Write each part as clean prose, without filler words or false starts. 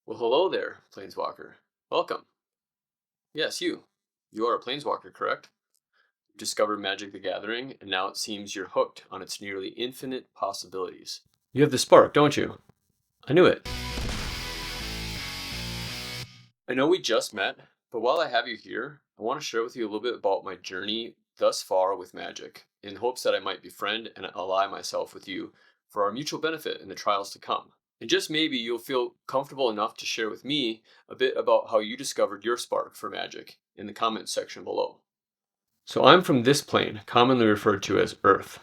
Well, hello there, Planeswalker. Welcome. Yes, you. You are a Planeswalker, correct? You discovered Magic the Gathering, and now it seems you're hooked on its nearly infinite possibilities. You have the spark, don't you? I knew it. I know we just met, but while I have you here, I want to share with you a little bit about my journey thus far with Magic, in hopes that I might befriend and ally myself with you for our mutual benefit in the trials to come. And just maybe you'll feel comfortable enough to share with me a bit about how you discovered your spark for Magic in the comments section below. So I'm from this plane, commonly referred to as Earth.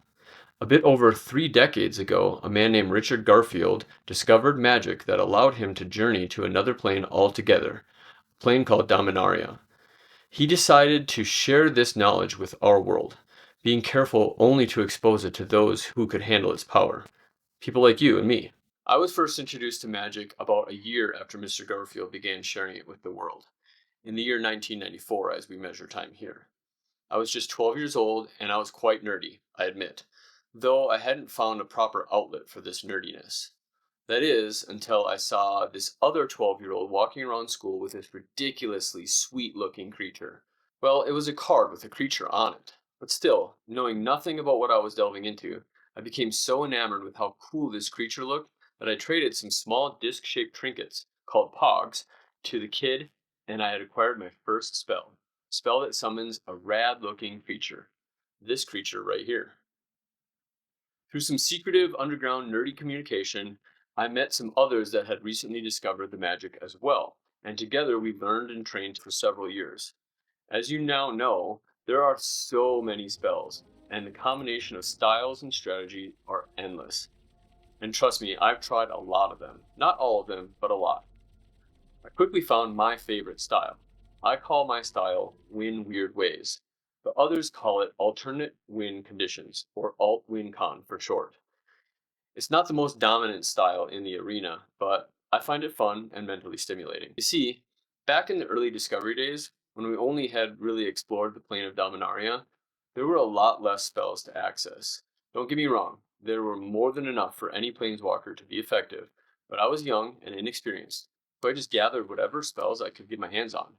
A bit over 3 decades ago, a man named Richard Garfield discovered magic that allowed him to journey to another plane altogether, a plane called Dominaria. He decided to share this knowledge with our world, being careful only to expose it to those who could handle its power, people like you and me. I was first introduced to magic about a year after Mr. Garfield began sharing it with the world, in the year 1994 as we measure time here. I was just 12 years old and I was quite nerdy, I admit, though I hadn't found a proper outlet for this nerdiness. That is, until I saw this other 12-year-old walking around school with this ridiculously sweet-looking creature. Well, it was a card with a creature on it. But still, knowing nothing about what I was delving into, I became so enamored with how cool this creature looked that I traded some small disc-shaped trinkets, called Pogs, to the kid, and I had acquired my first spell. A spell that summons a rad-looking creature. This creature right here. Through some secretive underground nerdy communication, I met some others that had recently discovered the magic as well, and together we learned and trained for several years. As you now know, there are so many spells, and the combination of styles and strategy are endless. And trust me, I've tried a lot of them. Not all of them, but a lot. I quickly found my favorite style. I call my style Win Weird Ways, but others call it Alternate Win Conditions, or Alt Win Con for short. It's not the most dominant style in the arena, but I find it fun and mentally stimulating. You see, back in the early Discovery days, when we only had really explored the plane of Dominaria, there were a lot less spells to access. Don't get me wrong, there were more than enough for any planeswalker to be effective, but I was young and inexperienced, so I just gathered whatever spells I could get my hands on,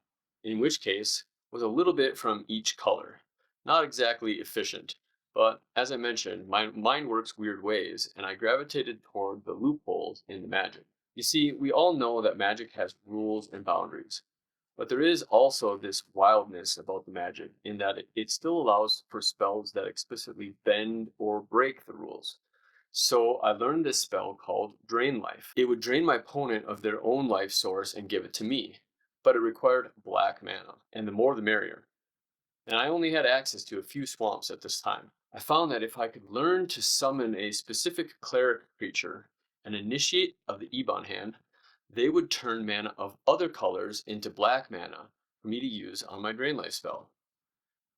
in which case was a little bit from each color. Not exactly efficient, but as I mentioned, my mind works weird ways, and I gravitated toward the loopholes in the magic. You see, we all know that magic has rules and boundaries, but there is also this wildness about the magic in that it still allows for spells that explicitly bend or break the rules. So I learned this spell called Drain Life. It would drain my opponent of their own life source and give it to me, but it required black mana, and the more the merrier. And I only had access to a few swamps at this time. I found that if I could learn to summon a specific cleric creature and initiate of the Ebon hand, they would turn mana of other colors into black mana for me to use on my Drain Life spell.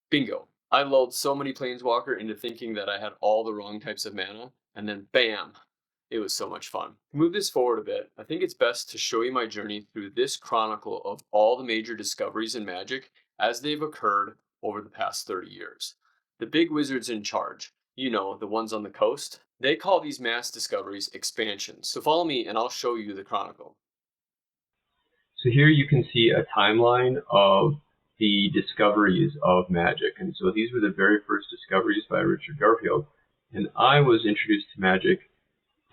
Bingo! I lulled so many Planeswalker into thinking that I had all the wrong types of mana, and then bam! It was so much fun. To move this forward a bit, I think it's best to show you my journey through this chronicle of all the major discoveries in Magic as they've occurred over the past 30 years. The big wizards in charge, you know, the ones on the coast, they call these mass discoveries expansions. So follow me and I'll show you the chronicle. So here you can see a timeline of the discoveries of magic. And so these were the very first discoveries by Richard Garfield. And I was introduced to magic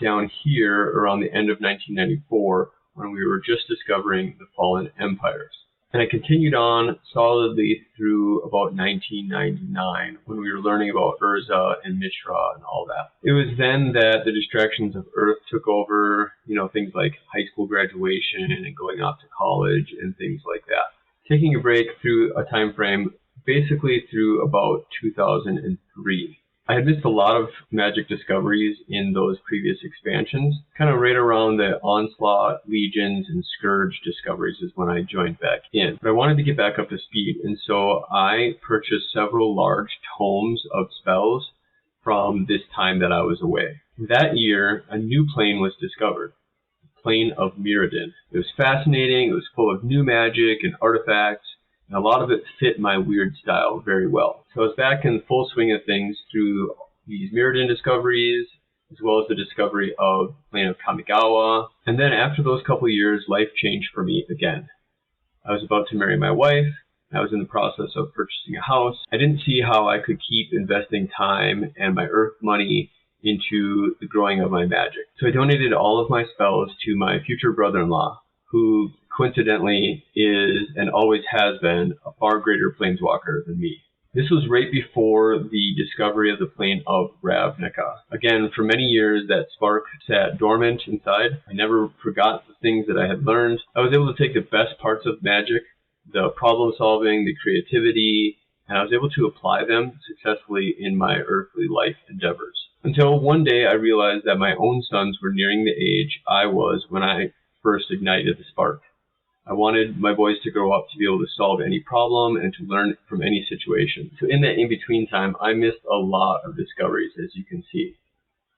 down here around the end of 1994 when we were just discovering the fallen empires. And I continued on solidly through about 1999 when we were learning about Urza and Mishra and all that. It was then that the distractions of Earth took over, things like high school graduation and going off to college and things like that. Taking a break through a time frame basically through about 2003. I had missed a lot of magic discoveries in those previous expansions. Kind of right around the Onslaught, Legions, and Scourge discoveries is when I joined back in. But I wanted to get back up to speed, and so I purchased several large tomes of spells from this time that I was away. That year, a new plane was discovered, the plane of Mirrodin. It was fascinating, it was full of new magic and artifacts, and a lot of it fit my weird style very well. So I was back in full swing of things through these Mirrodin discoveries, as well as the discovery of the plane of Kamigawa. And then after those couple of years, life changed for me again. I was about to marry my wife. I was in the process of purchasing a house. I didn't see how I could keep investing time and my earth money into the growing of my magic. So I donated all of my spells to my future brother-in-law, who coincidentally is and always has been a far greater planeswalker than me. This was right before the discovery of the plane of Ravnica. Again, for many years that spark sat dormant inside. I never forgot the things that I had learned. I was able to take the best parts of magic, the problem solving, the creativity, and I was able to apply them successfully in my earthly life endeavors. Until one day I realized that my own sons were nearing the age I was when I first ignited the spark. I wanted my boys to grow up to be able to solve any problem and to learn from any situation. So in that in-between time, I missed a lot of discoveries, as you can see.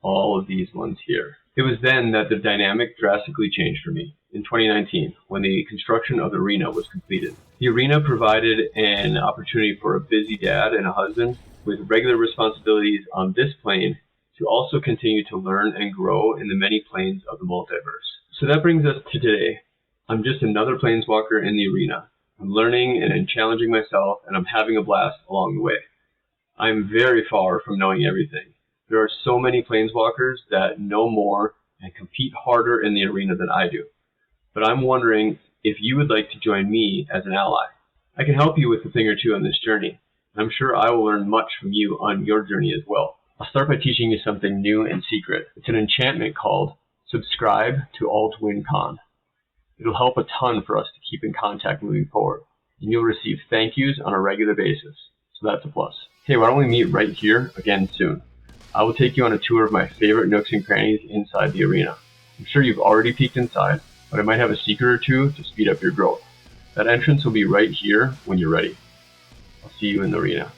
All of these ones here. It was then that the dynamic drastically changed for me. In 2019, when the construction of the arena was completed. The arena provided an opportunity for a busy dad and a husband with regular responsibilities on this plane to also continue to learn and grow in the many planes of the multiverse. So that brings us to today. I'm just another planeswalker in the arena. I'm learning and challenging myself, and I'm having a blast along the way. I'm very far from knowing everything. There are so many planeswalkers that know more and compete harder in the arena than I do. But I'm wondering if you would like to join me as an ally. I can help you with a thing or two on this journey. I'm sure I will learn much from you on your journey as well. I'll start by teaching you something new and secret. It's an enchantment called Subscribe to AltWinCon. It'll help a ton for us to keep in contact moving forward, and you'll receive thank yous on a regular basis, so that's a plus. Hey, why don't we meet right here again soon? I will take you on a tour of my favorite nooks and crannies inside the arena. I'm sure you've already peeked inside, but I might have a secret or two to speed up your growth. That entrance will be right here when you're ready. I'll see you in the arena.